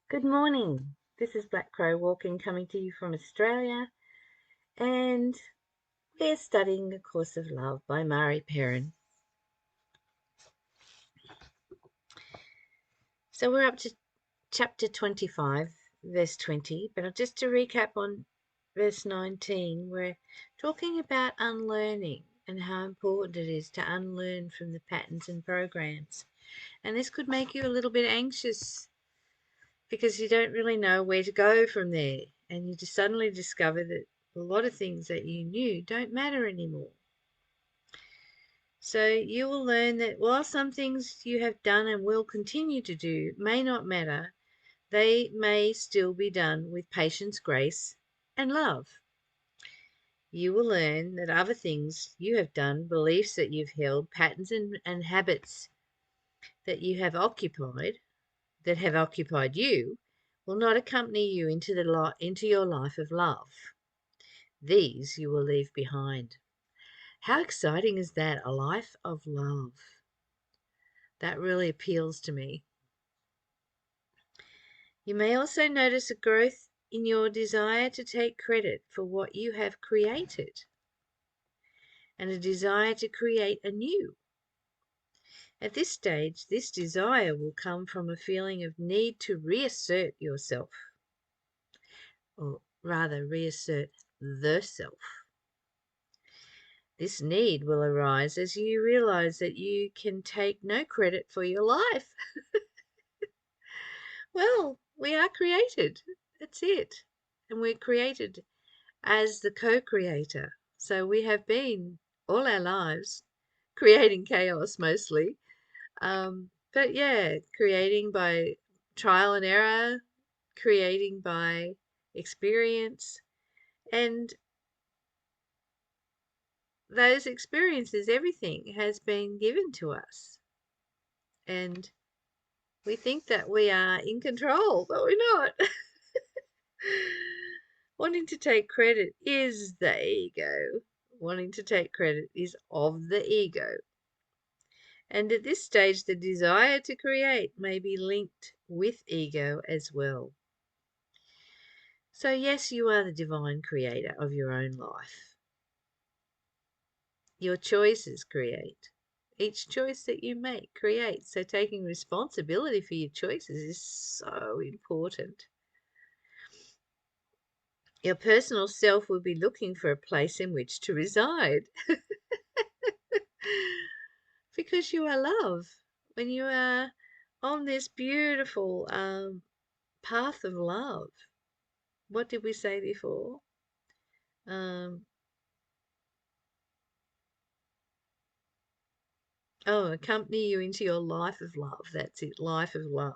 Good morning. This is Black Crow Walking coming to you from Australia, and we're studying A Course of Love by Mari Perron. So we're up to chapter 25, verse 20, but just to recap on verse 19, we're talking about unlearning and how important it is to unlearn from the patterns and programs. And this could make you a little bit anxious because you don't really know where to go from there, and you just suddenly discover that a lot of things that you knew don't matter anymore. So you will learn that while some things you have done and will continue to do may not matter, they may still be done with patience, grace, and love. You will learn that other things you have done, beliefs that you've held, patterns and habits that you have occupied, that have occupied you, will not accompany you into your life of love. These you will leave behind. How exciting is that? A life of love. That really appeals to me. You may also notice a growth in your desire to take credit for what you have created and a desire to create anew. At this stage, this desire will come from a feeling of need to reassert yourself, or rather, reassert the self. This need will arise as you realize that you can take no credit for your life. Well, we are created. That's it. And we're created as the co-creator. So we have been all our lives creating chaos mostly. But yeah, creating by trial and error, creating by experience. And those experiences, everything has been given to us. And we think that we are in control, but we're not. Wanting to take credit is the ego. Wanting to take credit is of the ego. And at this stage, the desire to create may be linked with ego as well. So, yes, you are the divine creator of your own life. Your choices create. Each choice that you make creates. So, taking responsibility for your choices is so important. Your personal self will be looking for a place in which to reside because you are love. When you are on this beautiful path of love, what did we say before? Um, accompany you into your life of love. That's it, life of love.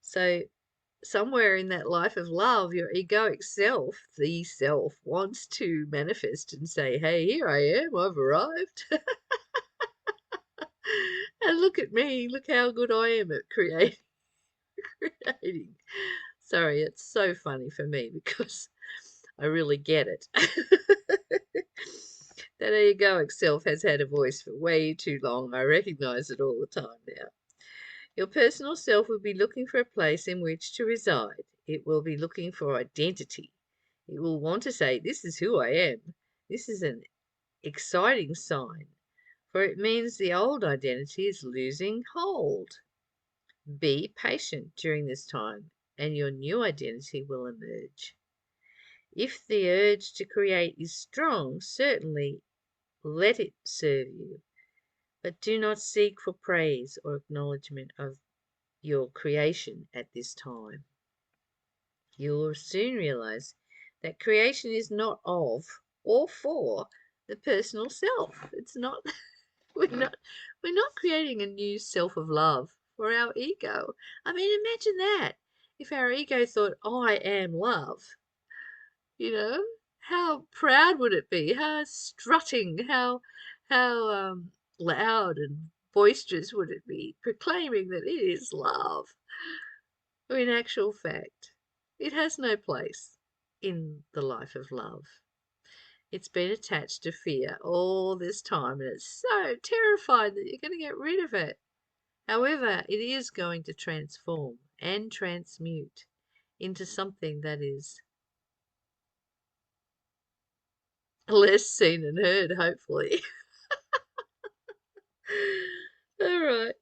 So, somewhere in that life of love, your egoic self, the self, wants to manifest and say, hey, here I am, I've arrived. And look at me, look how good I am at creating. Sorry, it's so funny for me because I really get it. That egoic self has had a voice for way too long. I recognize it all the time now. Your personal self will be looking for a place in which to reside. It will be looking for identity. It will want to say, this is who I am. This is an exciting sign, for it means the old identity is losing hold. Be patient during this time, and your new identity will emerge. If the urge to create is strong, certainly let it serve you, but do not seek for praise or acknowledgement of your creation at this time. You will soon realize that creation is not of or for the personal self. It's not we're not we're not creating a new self of love for our ego. I mean, imagine that. If our ego thought I am love, you know, how proud would it be? How strutting, how loud and boisterous would it be, proclaiming that it is love? In actual fact, it has no place in the life of love. It's been attached to fear all this time, and it's so terrified that you're going to get rid of it. However, it is going to transform and transmute into something that is less seen and heard, hopefully. All right.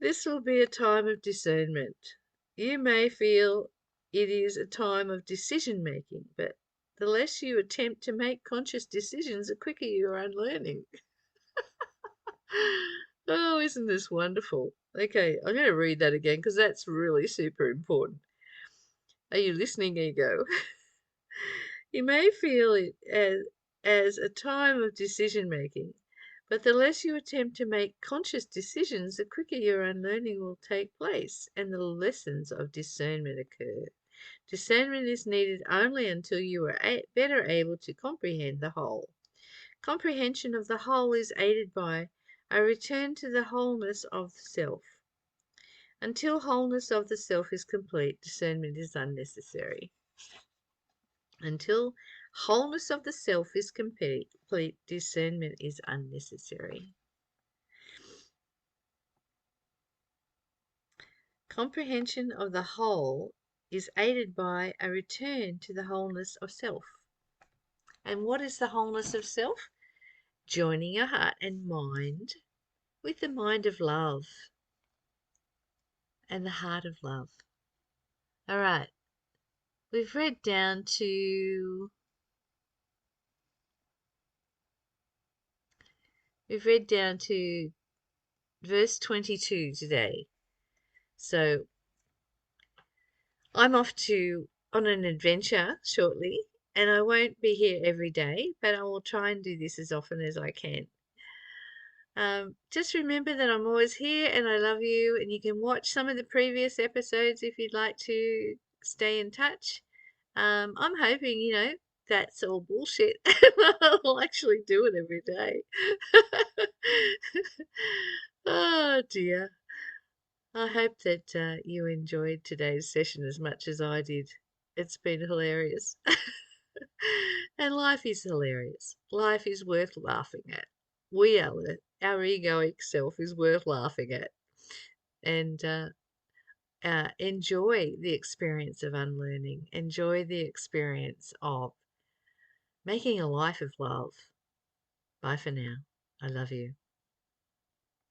This will be a time of discernment. You may feel it is a time of decision making, but the less you attempt to make conscious decisions, the quicker you are unlearning. Oh, isn't this wonderful? Okay, I'm going to read that again because that's really super important. Are you listening, ego? You may feel it as a time of decision making, but the less you attempt to make conscious decisions, the quicker your unlearning will take place and the lessons of discernment occur. Discernment is needed only until you are better able to comprehend the whole. Comprehension of the whole is aided by a return to the wholeness of the self. Until wholeness of the self is complete, discernment is unnecessary. Until wholeness of the self is complete, discernment is unnecessary. Comprehension of the whole is aided by a return to the wholeness of self. And what is the wholeness of self? Joining your heart and mind with the mind of love and the heart of love. All right, we've read down to verse 22 today. So I'm off on an adventure shortly, and I won't be here every day, but I will try and do this as often as I can. Just remember that I'm always here and I love you, and you can watch some of the previous episodes if you'd like to stay in touch. I'm hoping, that's all bullshit. I'll actually do it every day. Oh dear. I hope that you enjoyed today's session as much as I did. It's been hilarious. And life is hilarious. Life is worth laughing at. Our egoic self is worth laughing at. And enjoy the experience of unlearning. Enjoy the experience of making a life of love. Bye for now. I love you.